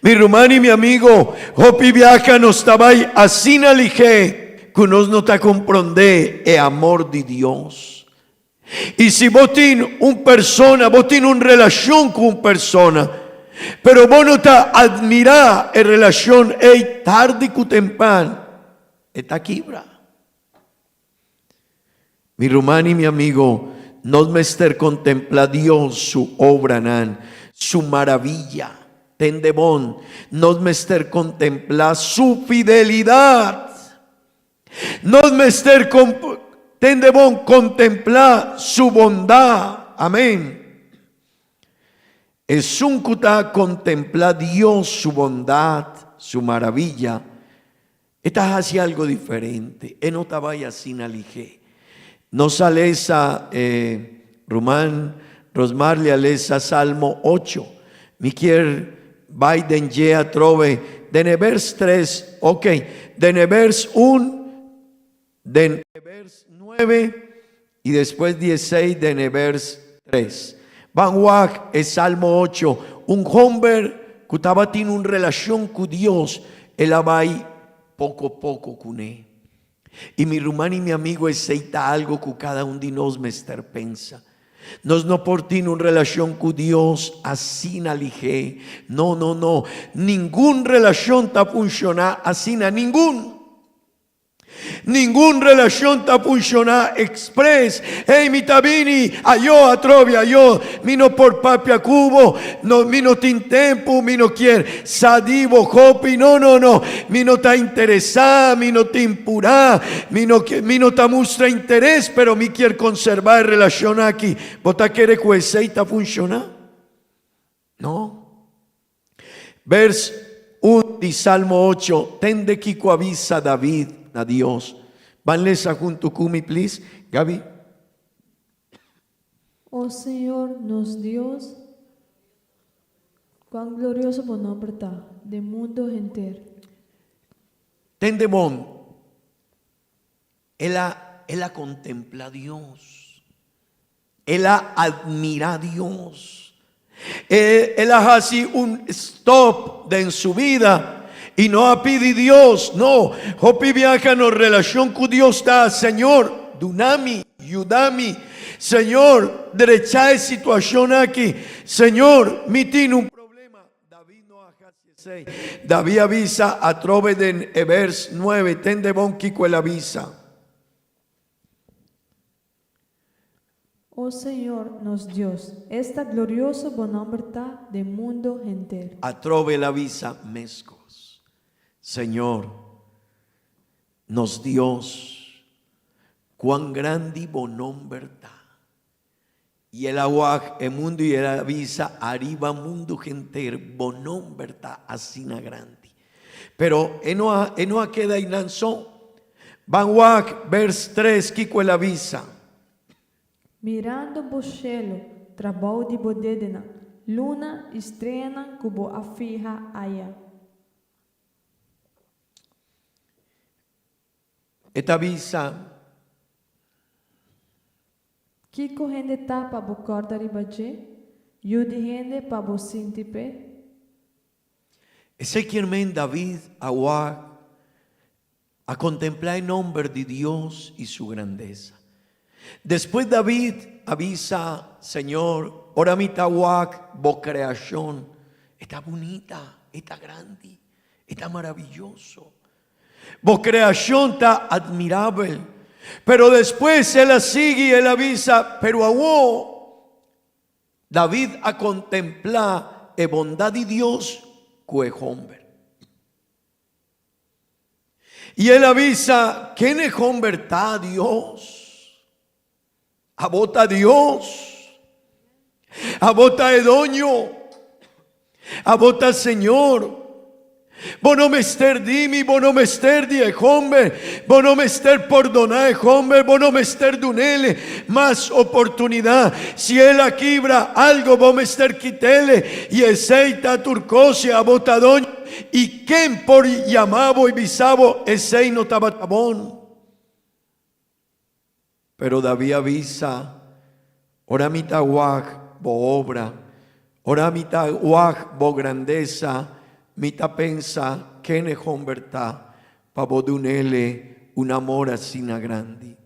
Mi hermano y mi amigo, hopi viaja nos estaba así na ligé, que nos no te comprende el amor de Dios. Y si vos tienes una persona, vos tienes una relación con una persona, pero vos no te admirás en relación, tarde que temprano, está quibra. Mi hermano y mi amigo, nos mester contempla Dios su obra, su maravilla. Ten de bon, nos mester contemplar su fidelidad. Nos mester ten de bon contemplar su bondad. Amén. Es un cuta contemplar Dios, su bondad, su maravilla. Estás hacia algo diferente. No te vayas sin alige. No sale esa Rosmarli alesa Salmo 8. Mi quier Biden ya trove de vers 3. Ok. De vers 1. De vers 9. Y después 16 de vers 3. Van Wag es Salmo 8. Un hombre que tiene una relación con Dios. Él va poco a poco con él. Y mi hermano y mi amigo aceita algo que cada uno de nosotros pensa. Nos no por ti una relación con Dios así na lige. No. Ninguna relación ta funciona así na Ninguna relación ta funciona express. Hey, mi tabini, yo atrovia, yo, mi no por papia cubo, no, mi no tin tempo, mi no quiere sadivo, hopi, no, mi no ta interesa, mi no te impura, mi no ta muestra interés, pero mi quiere conservar relación aquí. ¿Vota quiere que aceita funciona? No. Vers 1 de Salmo 8, tende que avisa David a Dios. Vanlesa junto con mi, please. Gaby. Oh Señor, nos Dios, cuán glorioso por nombre está, de mundo entero. Tendemón. Él contempla a Dios. Él admira a Dios. Él hace un stop en su vida. Y no a pedir Dios, no. Hopi viaja en relación con Dios está, Señor, dunami, ayúdame. Señor, derecha es situación aquí. Señor, mi tiene un problema. David no hace. David avisa a trove de vers 9, ten de bon kiko el avisa. Oh Señor, nos Dios, esta glorioso buen nombre está de mundo entero. A trove el avisa mescos. Señor, nos Dios, cuán grande y bonón verdad. Y el agua, el mundo y el avisa, arriba mundo gente, bonón verdad, así na grande. Pero no queda y lanzó. Van Wag, vers 3, Kiko el avisa. Mirando bochelo, trabalho de bodedena, luna estrena cubo afija allá. Esta visa Que corrende tá para bo corda ribaje, yudi rende para bo sintipe. ese quien David agua a contemplar el nombre de Dios y su grandeza. Después David avisa, Señor, ora mi tawak, bo creación, está bonita, está grande, está maravilloso. Vos creación está admirable. Pero después él la sigue y él avisa, pero a David a contemplar la bondad de Dios que es hombre. Y él avisa, ¿quién es hombre? Está Dios. Abota Dios. Abota Edoño. Abota Señor. Bono mester dimi, bono mester die hombre, bono mester pordonae hombre, bono mester dunele, más oportunidad. Si él aquibra algo, bono mester quitele, y aceita turcosia, abotadón, y quien por llamabo y visabo, ese no tabatabón. Pero David avisa, ora mitawag, bo obra, ora mitawag, bo grandeza, mita pensa que ne convertá pa bodunele un amor así na grande.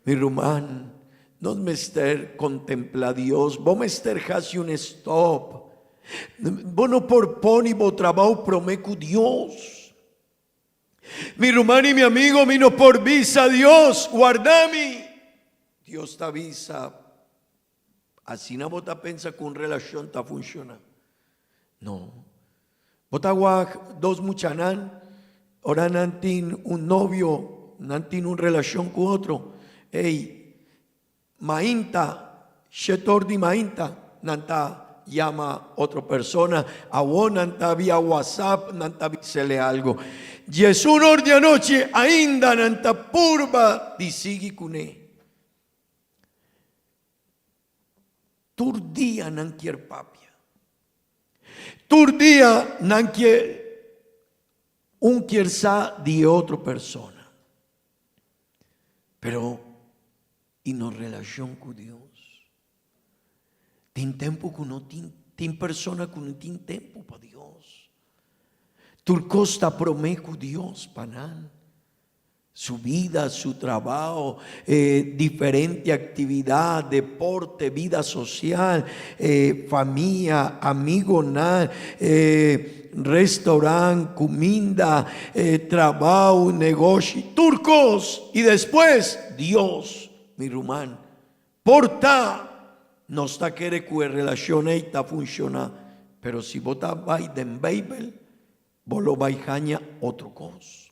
Mi rumán, no mester contempla Dios, vos mester hasi un stop. Vos no por poni bo trabajo promecu Dios. Mi rumán y mi amigo, mi no por visa Dios, guardami. Dios te avisa, así na bota pensa con relación ta funciona. No. Botawak dos muchanan, ora nantin un novio, nantin un relación con otro. Hey, mainta, shetordi mainta, nanta llama otra persona, awon nanta via WhatsApp, nanta bisele algo. Jesús ordi anoche, ainda nanta purba, disigi kune. Turdia nankier papia. Turdia nankier un quiersa di otra persona. Pero en relación con Dios. Tin tempo que no tin persona que no tin tempo para Dios. Turcosta promeco Dios panan. Su vida, su trabajo, diferente actividad, deporte, vida social, familia, amigo, restaurante, comida, trabajo, negocio, turcos y después Dios, mi rumán, porta, no está quiere que relación está funciona, pero si vota vai den Bible, volo vai jaña otro cosa.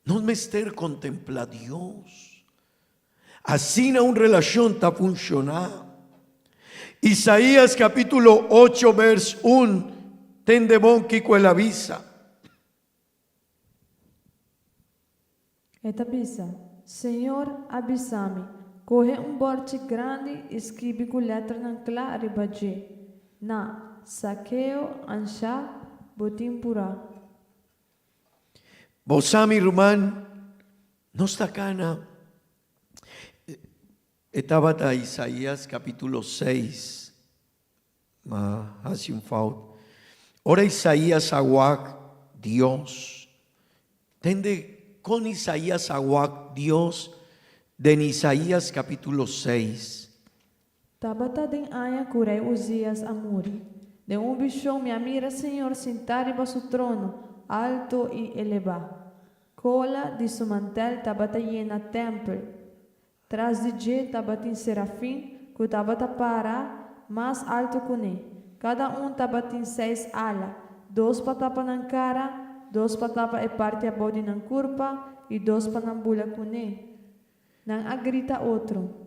No me esté contempla Dios. Así una relación está funcionando. Isaías capítulo 8, verso 1. Tende bon que la avisa. Esta avisa, Senhor, avisame, corre borte grande, escribe com letra na clara e badge. Na, saqueo, ancha, botim pura. Bosami Rumán, no está cana. Estaba en Isaías capítulo 6. Hace un fault. Ora Isaías aguac Dios. Tende con Isaías aguac Dios de Isaías capítulo 6. Tabata den aya curei Uzias amuri. De bichão me mira, Senhor, sentar em su trono, alto e elevado. Cola de su mantel tabata llena templo. Tras de je tabata serafim, que tabata para mais alto que ne. Cada tabata 6 ala, 2 patapa na cara, 2 patapa e parte a body na curpa e 2 panambula que ne. Nang agrita outro.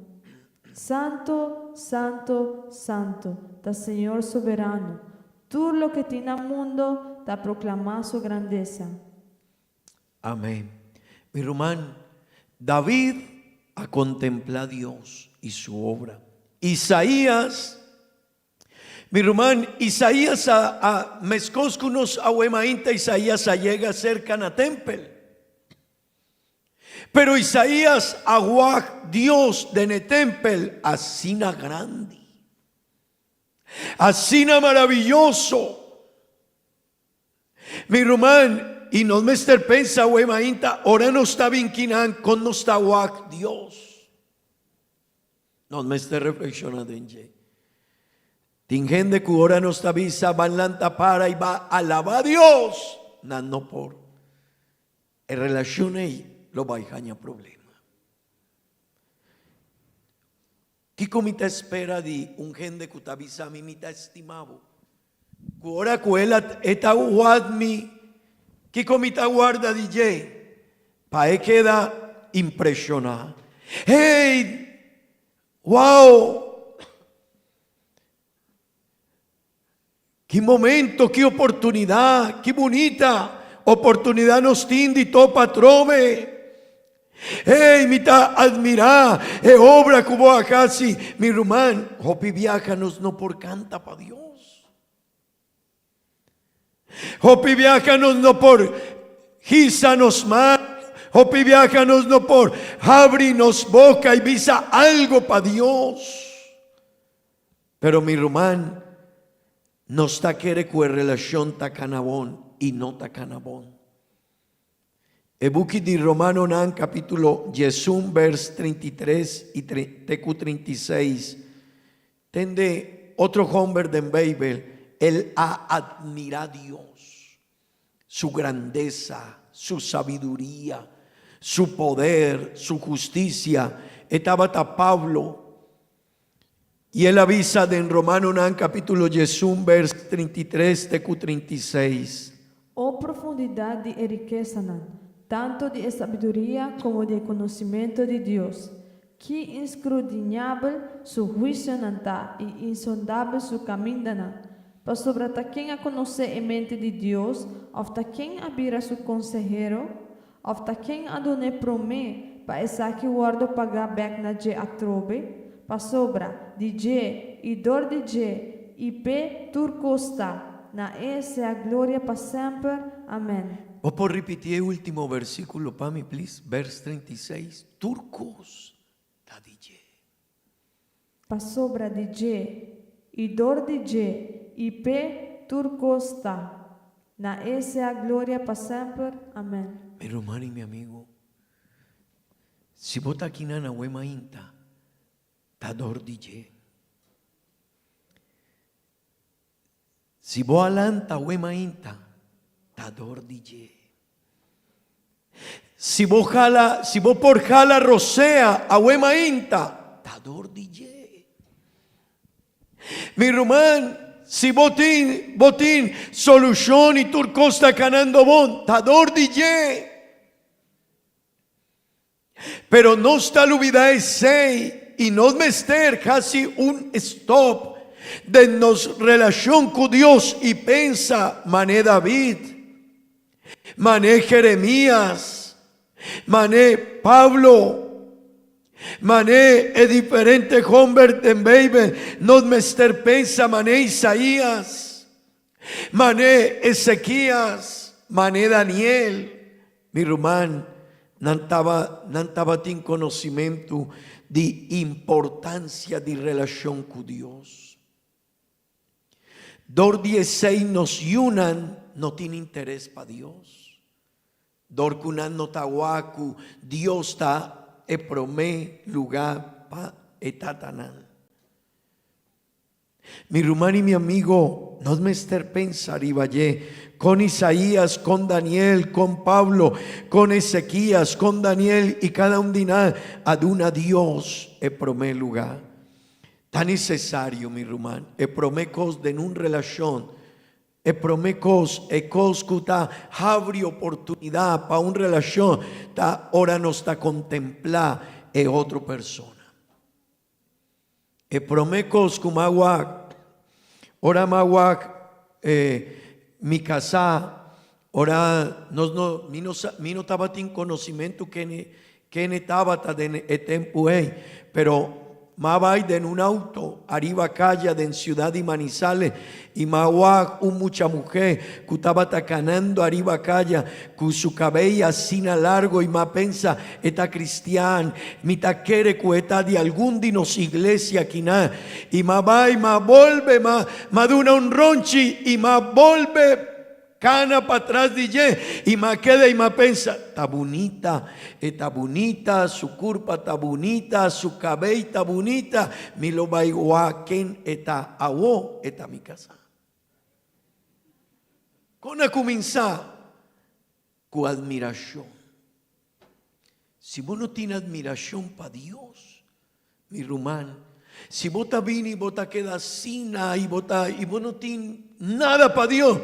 Santo, Santo, Santo, da Senhor soberano. Todo lo que tiene el mundo ta proclama su grandeza. Amén. Mi hermano, David a contemplar a Dios y su obra. Isaías, mi hermano, Isaías a mescoscunos a huemainta, Isaías a llega cerca a templo. Pero Isaías aguaj Dios de netempel asina grande, asina maravilloso. Mi hermano, y no me esté pensa huemainta, ahora no está vinquinan con no está aguaj Dios. No me esté reflexionando en ye. Tingende que ahora no está visa balanta para y va a alabar a Dios. No por. En relación ahí. Lo baijaña problema. ¿Qué comita espera de un gente que te avisa a mí mita estimado? Ahora que él está guardmi, ¿qué comita guarda DJ? Pa' queda impresionado. ¡Hey! ¡Wow! ¡Qué momento, qué oportunidad, qué bonita oportunidad nos tindi to patrome! Hey, mita admira, obra como acá si mi rumán, hopi viajanos no por canta pa Dios. Hopi viajanos no por gisanos más, hopi viajanos no por abrinos boca y visa algo pa Dios. Pero mi rumán no está quiere que relación ta canabón y no ta canabón. Ebuki di Romano nan capítulo 11 vers 33 y tecu 36. Tende otro hombre de Bible, él admira a Dios, su grandeza, su sabiduría, su poder, su justicia. Estaba ta Pablo Y él avisa en Romano nan capítulo 1, vers 33 até 36. Oh profundidade e riqueza, tanto de sabedoria como de conhecimento de Deus, que inscrutinhável su juízo nanta e insondável su caminho nan. Para sobre quem a conhecer a mente de Deus, of quem abira su consejero, of quem adone promê, para essa que guarda pagar back na je atrobe, para sobra de je e dor de je e pe turcosta, na essa a glória para sempre. Amém. Vos por repetir el último versículo para mí, please. Vers 36. Turcos da DJ. Para sobra de je e dor de je e pe turcosta, na essa a glória para sempre. Amém. Mi hermano y mi amigo, si vos estás aquí en la huema inta, está dor DJ. Si vos alanta huema inta, está dor DJ. Si vos por jala rosea a huema inta, está dor DJ. Mi hermano, si botín solución y turcosta canando bon, está dor DJ. Pero no está lubida sei y no mester casi un stop de nos relación con Dios y pensa mané David, mané Jeremías, mané Pablo, mané e diferente Humbert en Bible, no mester pensa mané Isaías, mané Ezequías, mané Daniel, mi hermano. No estaba tin conocimiento de importancia de relación con Dios. Dor 16 nos yunan no tiene interés para Dios. Dor kunan no tawaku Dios ta e promé lugar pa etatanan. Mi hermano y mi amigo, no me ester pensar y vaya con Isaías, con Daniel, con Pablo, con Ezequías, con Daniel y cada un diná aduna Dios e promé lugar. Tan necesario, mi hermano, e promé cos de un relación, e promé cos e cos que ta abre oportunidad para una relación, ta ahora nos está contemplar e otra persona. E promé cos como agua, ora magua mi casa, ora mi no estaba tin conocimiento que ne estaba ta de tiempo pero ma vai en un auto arriba calle en Ciudad de Manizales y ma mucha mujer que estaba tacanando arriba calle con su cabello así largo y ma pensa esta cristiana mi taquere cueta de algún dinos iglesia aquí na y ma va y ma vuelve ma duna un ronchi y ma vuelve cana para atrás DJ y ma queda y ma pensa está bonita, su curpa está bonita, su cabello está bonita, mi lo va igual quien está awo está mi casa. Con a comenzar con admiración. Si vos no tienes admiración para Dios, mi hermano, si vos te vienes y vos te quedas sin nada y vos no tienes nada para Dios,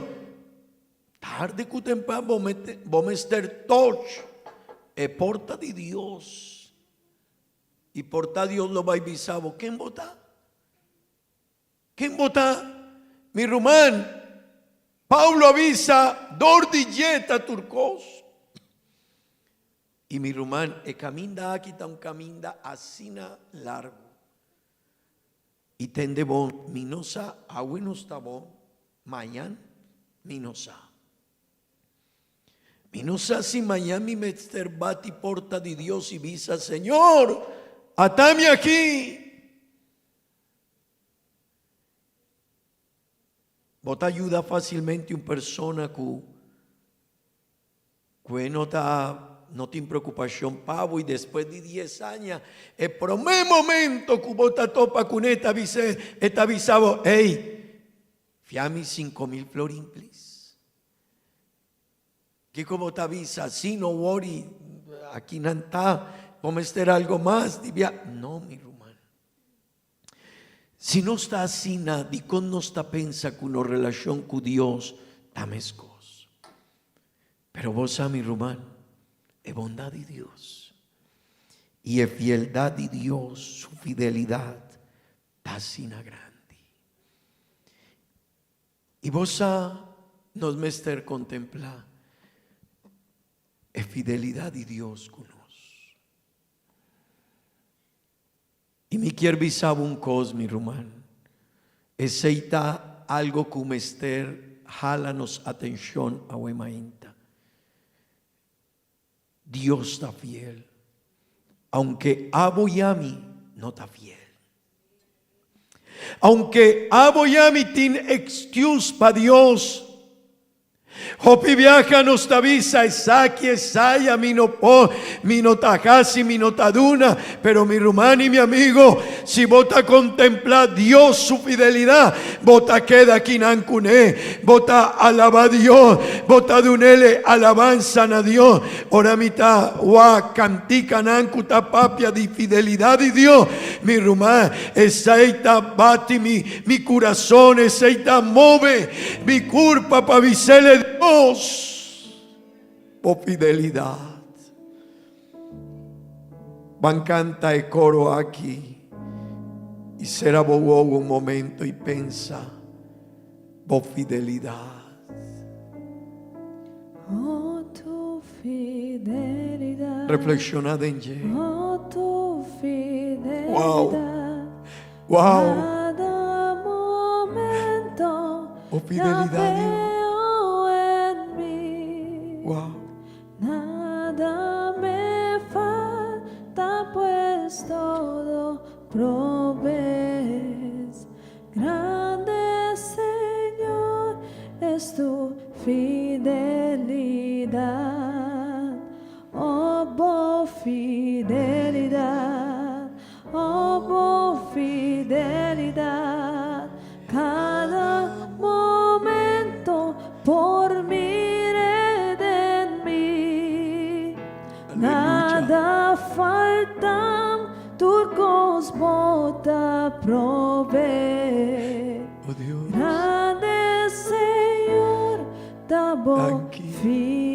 tarde que temprano vos meter touch e porta de Dios y porta Dios lo va a avisar. ¿Quién vota? ¿Quién vota? Mi hermano, Pablo avisa dor de yeta turcos y mi hermano e camina aquí está un camino así largo y tende bon minosa agua no está bon mañana minosa. Y no sé si Miami Mester Bati porta de Dios y visa, Señor, atame aquí. Vos te ayuda fácilmente una persona que no tiene preocupación pavo y después de 10 años, el primer momento que vos te topa con esta avisado, hey, fiame 5,000 florín, please. Que como te avisa, sí, no worry, aquí no está, vamos a hacer algo más. No, mi hermano. Se non sta assina di con non sta pensa con una relación con Dios, tames cosas. Pero vos ami Román, es bondad de Dios. Y es fieldad de Dios, su fidelidad, está assina grande. Y vos nos mester contemplar, es fidelidad de Dios con nos. Y me quiero avisar un cosa, mi Román. Aceita algo como Esther, jálanos atención a Huemainta. Dios está fiel. Aunque Aboyami no está fiel. Aunque Aboyami tiene excuse para Dios. Hopi viaja nos tavisa Esaki, Esaya, mi no tajasi, mi no taduna. Pero mi Rumán y mi amigo, si vota contempla Dios su fidelidad, vota queda aquí nancune, vota alaba a Dios, vota dunele alabanza a Dios. Ora mitad, wa cantica nancuta papia di fidelidad de Dios. Mi Rumán, esaita bati mi corazón, esaita move mi curpa pa visele Dios por fidelidad. Van canta el coro aquí y será bobo un momento y pensa por fidelidad. Oh, tu fidelidad. Reflexionad en ella. Oh, tu fidelidad. Wow. Wow. Cada momento. Oh, fidelidad, Dios. Wow. Nada me falta, pues todo provees. Grande Señor es tu fidelidad. Oh, fidelidad. Oh, fidelidad. Cada momento por mí. Nada faltam, turcos bota prove. Oh Dios. Grande Señor, da bo Thank you.